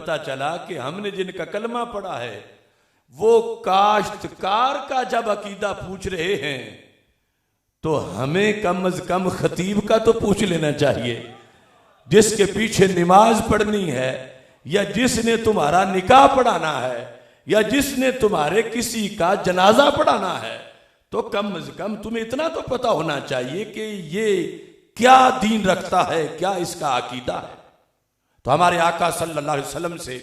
पता चला कि हमने जिनका कलमा पढ़ा है वो काश्तकार का जब अकीदा पूछ रहे हैं तो हमें कम अज कम खतीब का तो पूछ लेना चाहिए, जिसके पीछे नमाज पढ़नी है या जिसने तुम्हारा निकाह पढ़ाना है या जिसने तुम्हारे किसी का जनाजा पढ़ाना है, तो कम अज कम तुम्हें इतना तो पता होना चाहिए कि ये क्या दीन रखता है, क्या इसका अकीदा है। तो हमारे आका सल्लल्लाहु अलैहि वसल्लम से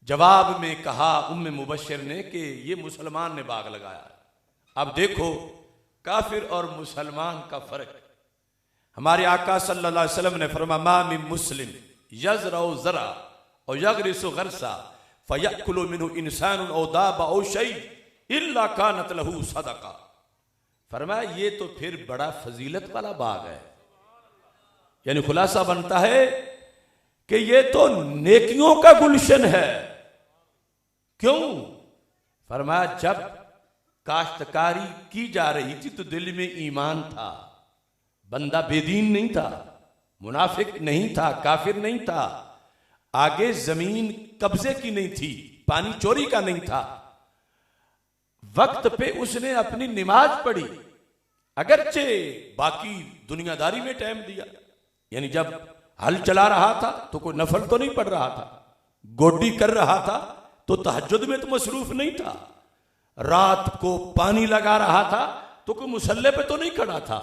जवाब में कहा उम्मे मुबश्शिर ने कि ये मुसलमान ने बाग लगाया है। अब देखो काफिर और मुसलमान का फर्क। हमारे आका सल्लल्लाहु अलैहि वसल्लम ने फरमाया मा मिन मुस्लिम यज़रउ ज़रा और यग़रिसु ग़रसा फयअकुलु मिन्हु इंसानुन औ दाबा औ शै इल्ला कानत लहू सदका। फरमाया ये तो फिर बड़ा फजीलत वाला बाग है। यानी खुलासा बनता है कि ये तो नेकियों का गुलशन है। क्यों? फरमाया जब काश्तकारी की जा रही थी तो दिल में ईमान था, बंदा बेदीन नहीं था, मुनाफिक नहीं था, काफिर नहीं था, आगे जमीन कब्जे की नहीं थी, पानी चोरी का नहीं था, वक्त पे उसने अपनी नमाज पढ़ी, अगरचे बाकी दुनियादारी में टाइम दिया। यानी जब हल चला रहा था तो कोई नफल तो नहीं पढ़ रहा था, गोडी कर रहा था तो तहज्जुद में तो मसरूफ नहीं था, रात को पानी लगा रहा था तो कोई मुसल्ले पे तो नहीं खड़ा था,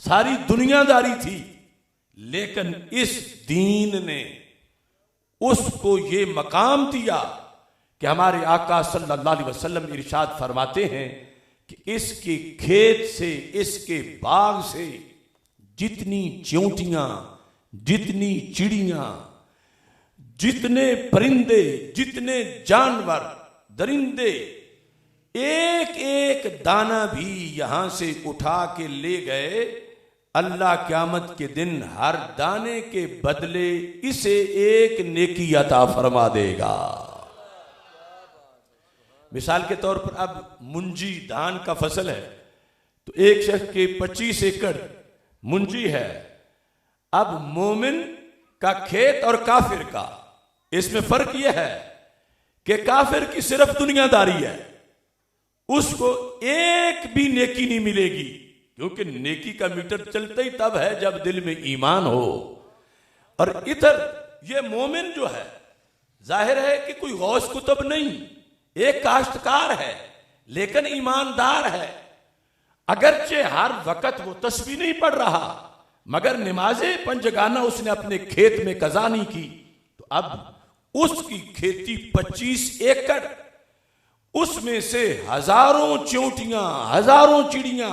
सारी दुनियादारी थी। लेकिन इस दीन ने उसको ये मकाम दिया कि हमारे आका सल्लल्लाहु अलैहि वसल्लम इरशाद फरमाते हैं कि इसके खेत से, इसके बाग से जितनी चींटियां, जितनी चिड़ियां, जितने परिंदे, जितने जानवर, दरिंदे, एक एक दाना भी यहां से उठा के ले गए, अल्लाह क़यामत के दिन हर दाने के बदले इसे एक नेकी अता फरमा देगा। मिसाल के तौर पर अब मुंजी धान का फसल है तो एक शख्स के 25 एकड़ मुंजी है। अब मोमिन का खेत और काफिर का इसमें फर्क यह है कि काफिर की सिर्फ दुनियादारी है, उसको एक भी नेकी नहीं मिलेगी, क्योंकि नेकी का मीटर चलता ही तब है जब दिल में ईमान हो। और इधर ये मोमिन जो है जाहिर है कि कोई गौस कुतुब नहीं, एक काश्तकार है लेकिन ईमानदार है। अगरचे हर वक्त वो तस्बीह नहीं पढ़ रहा मगर नमाज़े पंजगाना उसने अपने खेत में कज़ा नहीं की, तो अब उसकी खेती 25 एकड़, उसमें से हजारों चींटियां, हजारों चिड़ियां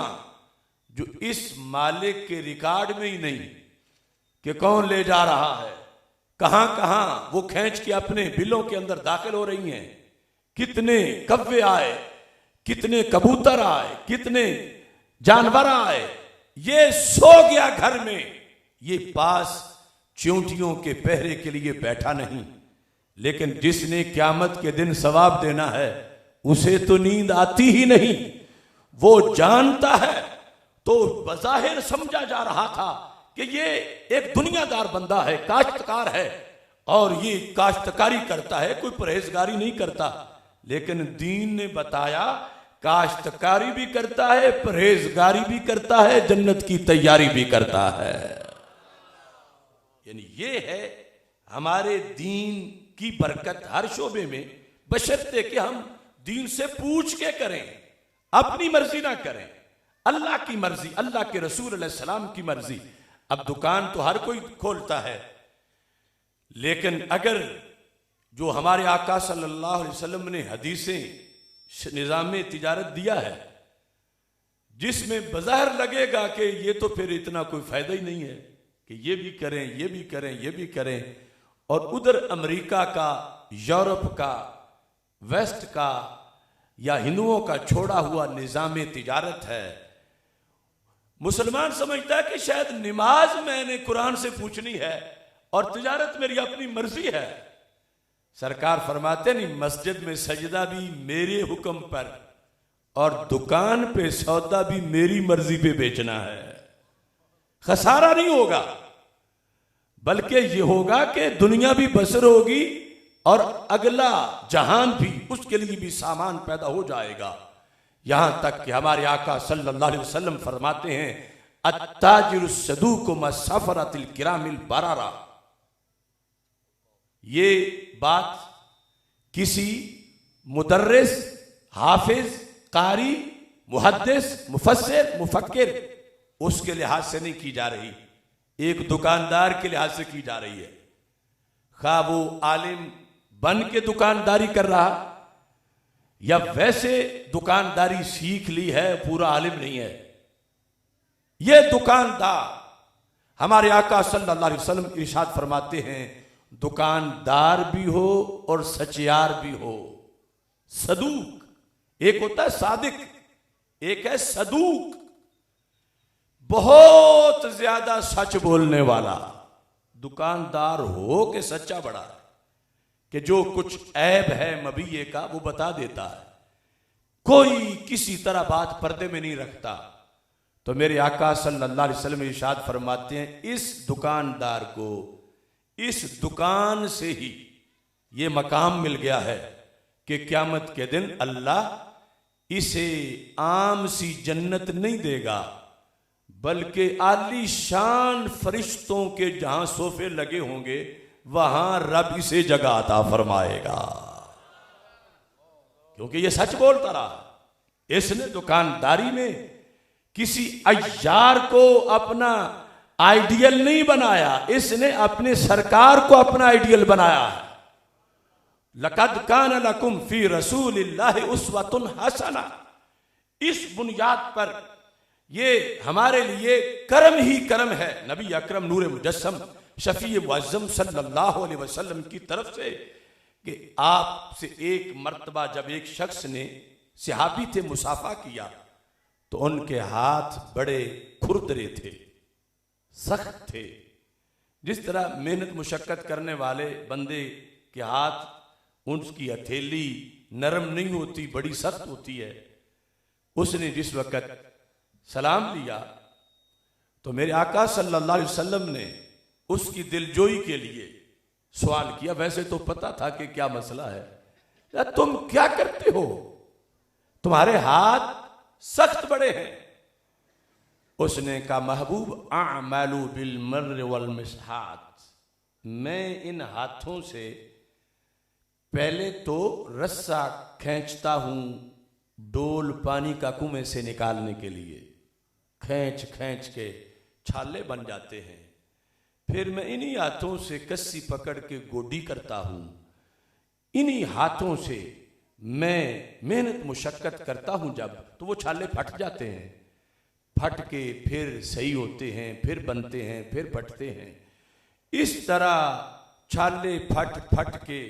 जो इस मालिक के रिकॉर्ड में ही नहीं कि कौन ले जा रहा है, कहां कहां वो खींच के अपने बिलों के अंदर दाखिल हो रही हैं, कितने कव्वे आए, कितने कबूतर आए, कितने जानवर आए, ये सो गया घर में, ये पास चींटियों के पहरे के लिए बैठा नहीं। लेकिन जिसने क़यामत के दिन सवाब देना है उसे तो नींद आती ही नहीं, वो जानता है। तो बज़ाहिर समझा जा रहा था कि ये एक दुनियादार बंदा है, काश्तकार है और ये काश्तकारी करता है, कोई परहेजगारी नहीं करता। लेकिन दीन ने बताया काश्तकारी भी करता है, परहेजगारी भी करता है, जन्नत की तैयारी भी करता है। यानी ये है हमारे दीन की बरकत हर शोबे में, बशर्ते कि हम दीन से पूछ के करें, अपनी मर्जी ना करें, अल्लाह की मर्जी, अल्लाह के रसूल अलैहि सलाम की मर्जी। अब दुकान तो हर कोई खोलता है, लेकिन अगर जो हमारे आका सल्लल्लाहु अलैहि वसल्लम ने हदीसें निज़ाम तिजारत दिया है, जिसमें बज़ाहिर लगेगा कि ये तो फिर इतना कोई फायदा ही नहीं है कि ये भी करें, ये भी करें, ये भी करें, और उधर अमेरिका का, यूरोप का, वेस्ट का या हिंदुओं का छोड़ा हुआ निज़ाम तिजारत है। मुसलमान समझता है कि शायद नमाज मैंने कुरान से पूछनी है और तिजारत मेरी अपनी मर्जी है। सरकार फरमाते नहीं, मस्जिद में सजदा भी मेरे हुक्म पर और दुकान पे सौदा भी मेरी मर्जी पे बेचना है। खसारा नहीं होगा, बल्कि ये होगा कि दुनिया भी बसर होगी और अगला जहान भी, उसके लिए भी सामान पैदा हो जाएगा। यहां तक कि हमारे आका सल्लल्लाहु अलैहि वसल्लम फरमाते हैं, अत्ताजिरुस सदूकु मसफरतिल किरामिल बरारा। ये बात किसी मुदर्रिस, हाफिज, कारी, मुहद्दिस, मुफस्सिर, मुफक्किर उसके लिहाज से नहीं की जा रही, एक दुकानदार के लिहाज से की जा रही है। खा वो आलिम बन के दुकानदारी कर रहा या वैसे दुकानदारी सीख ली है, पूरा आलिम नहीं है। ये दुकानदार, हमारे आका सल्लल्लाहु अलैहि वसल्लम इरशाद फरमाते हैं, दुकानदार भी हो और सचियार भी हो। सदूक एक होता है सादिक, एक है सदूक, बहुत ज्यादा सच बोलने वाला। दुकानदार हो के सच्चा बड़ा है कि जो कुछ ऐब है मबीये का वो बता देता है, कोई किसी तरह बात पर्दे में नहीं रखता। तो मेरे आका सल्लल्लाहु अलैहि वसल्लम इरशाद फरमाते हैं, इस दुकानदार को इस दुकान से ही ये मकाम मिल गया है कि क़यामत के दिन अल्लाह इसे आम सी जन्नत नहीं देगा, बल्कि आली शान फरिश्तों के जहां सोफे लगे होंगे वहां रब इसे जगह अता फरमाएगा, क्योंकि ये सच बोलता रहा। इसने दुकानदारी में किसी अय्यार को अपना आइडियल नहीं बनाया, इसने अपने सरकार को अपना आइडियल बनाया है। लक़द कान लकुम फी रसूलिल्लाहि उस्वतुन हसना। इस बुनियाद पर ये हमारे लिए करम ही करम है, नबी अकरम नूर मुजस्सम शफी मुअज़्ज़म सल्लल्लाहु अलैहि वसल्लम की तरफ से, कि आपसे एक मर्तबा जब एक शख्स ने, सहाबी थे, मुसाफा किया तो उनके हाथ बड़े खुरदरे थे, सख्त थे। जिस तरह मेहनत मुशक्कत करने वाले बंदे के हाथ, उनकी हथेली नरम नहीं होती, बड़ी सख्त होती है। उसने जिस वक़्त सलाम लिया तो मेरे आका सल्लल्लाहु अलैहि वसल्लम ने उसकी दिलजोई के लिए सवाल किया। वैसे तो पता था कि क्या मसला है, या तुम क्या करते हो, तुम्हारे हाथ सख्त बड़े हैं। उसने कहा, महबूब आमलू बिल मर्र वल मिसहात, मैं इन हाथों से पहले तो रस्सा खींचता हूं डोल पानी का कुएं से निकालने के लिए, खींच खींच के छाले बन जाते हैं। फिर मैं इन्हीं हाथों से कस्सी पकड़ के गोडी करता हूं, इन्हीं हाथों से मैं मेहनत मुशक्कत करता हूं, जब तो वो छाले फट जाते हैं, फट के फिर सही होते हैं, फिर बनते हैं, फिर फटते हैं। इस तरह छाले फट फट के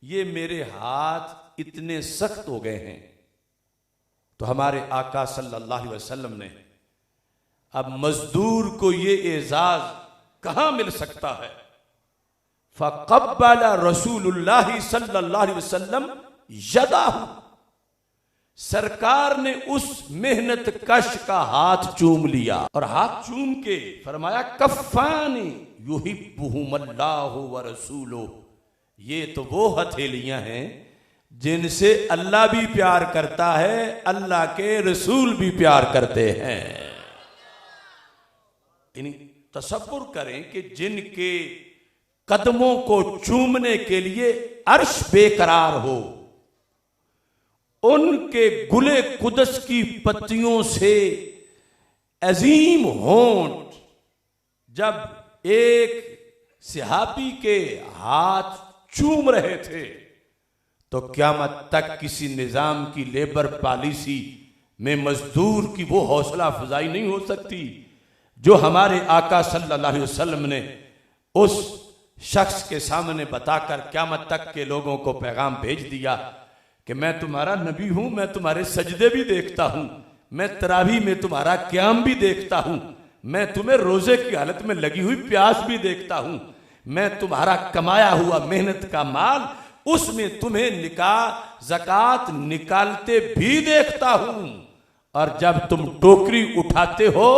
ये मेरे हाथ इतने सख्त हो गए हैं। तो हमारे आका सल्लल्लाहु अलैहि वसल्लम ने, अब मजदूर को ये एजाज कहां मिल सकता है, फ़क़ब्बल रसूलुल्लाह सल्लल्लाहु अलैहि वसल्लम यदाहु, सरकार ने उस मेहनत कश का हाथ चूम लिया और हाथ चूम के फरमाया, कफ़ानी युहिब्बुहुमुल्लाहु व रसूलुहु, ये तो वो हथेलियां हैं जिनसे अल्लाह भी प्यार करता है, अल्लाह के रसूल भी प्यार करते हैं। तसव्वुर करें कि जिनके कदमों को चूमने के लिए अर्श बेकरार हो, उनके गुले कुदस की पत्तियों से अजीम होंठ जब एक सहाबी के हाथ चूम रहे थे, तो क़यामत तक किसी निजाम की लेबर पॉलिसी में मजदूर की वो हौसला अफजाई नहीं हो सकती जो हमारे आका सल्लल्लाहु अलैहि वसल्लम ने उस शख्स के सामने बताकर क़यामत तक के लोगों को पैगाम भेज दिया कि मैं तुम्हारा नबी हूं, मैं तुम्हारे सजदे भी देखता हूं, मैं तरावी में तुम्हारा क़याम भी देखता हूं, मैं तुम्हें रोजे की हालत में लगी हुई प्यास भी देखता हूं, मैं तुम्हारा कमाया हुआ मेहनत का माल उसमें तुम्हें निकाह ज़कात निकालते भी देखता हूं, और जब तुम टोकरी उठाते हो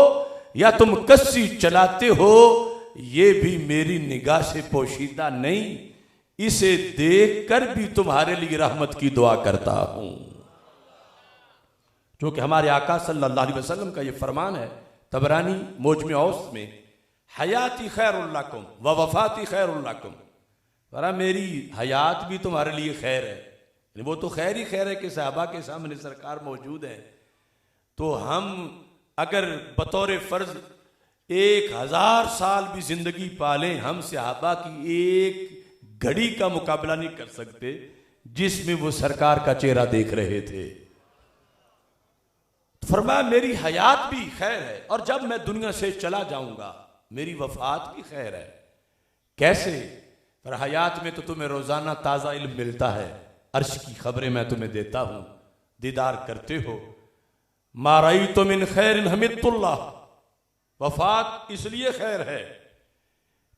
या तुम कस्सी चलाते हो, ये भी मेरी निगाह से पोशीदा नहीं, इसे देखकर भी तुम्हारे लिए रहमत की दुआ करता हूं। जो कि हमारे आका सल्लल्लाहु अलैहि वसल्लम का यह फरमान है, तबरानी मोजमे औस में, हयाती खैरुल लकुम व वफाती खैरुल लकुम। मेरी हयात भी तुम्हारे लिए खैर है, वो तो खैर ही खैर है कि सहाबा के सामने सरकार मौजूद है। तो हम अगर बतौर फर्ज 1000 साल भी जिंदगी पालें, हम सहाबा की एक घड़ी का मुकाबला नहीं कर सकते जिसमें वो सरकार का चेहरा देख रहे थे। फरमाया मेरी हयात भी खैर है और जब मैं दुनिया से चला जाऊंगा मेरी वफात भी खैर है। कैसे? पर हयात में तो तुम्हें रोजाना ताजा इल्म मिलता है, अर्श की खबरें मैं तुम्हें देता हूं, दीदार करते हो। माराई तो मिन खैर हमिदुल्लाह, वफात इसलिए खैर है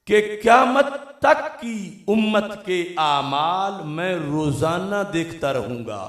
कि क़यामत तक की उम्मत के आमाल मैं रोजाना देखता रहूंगा।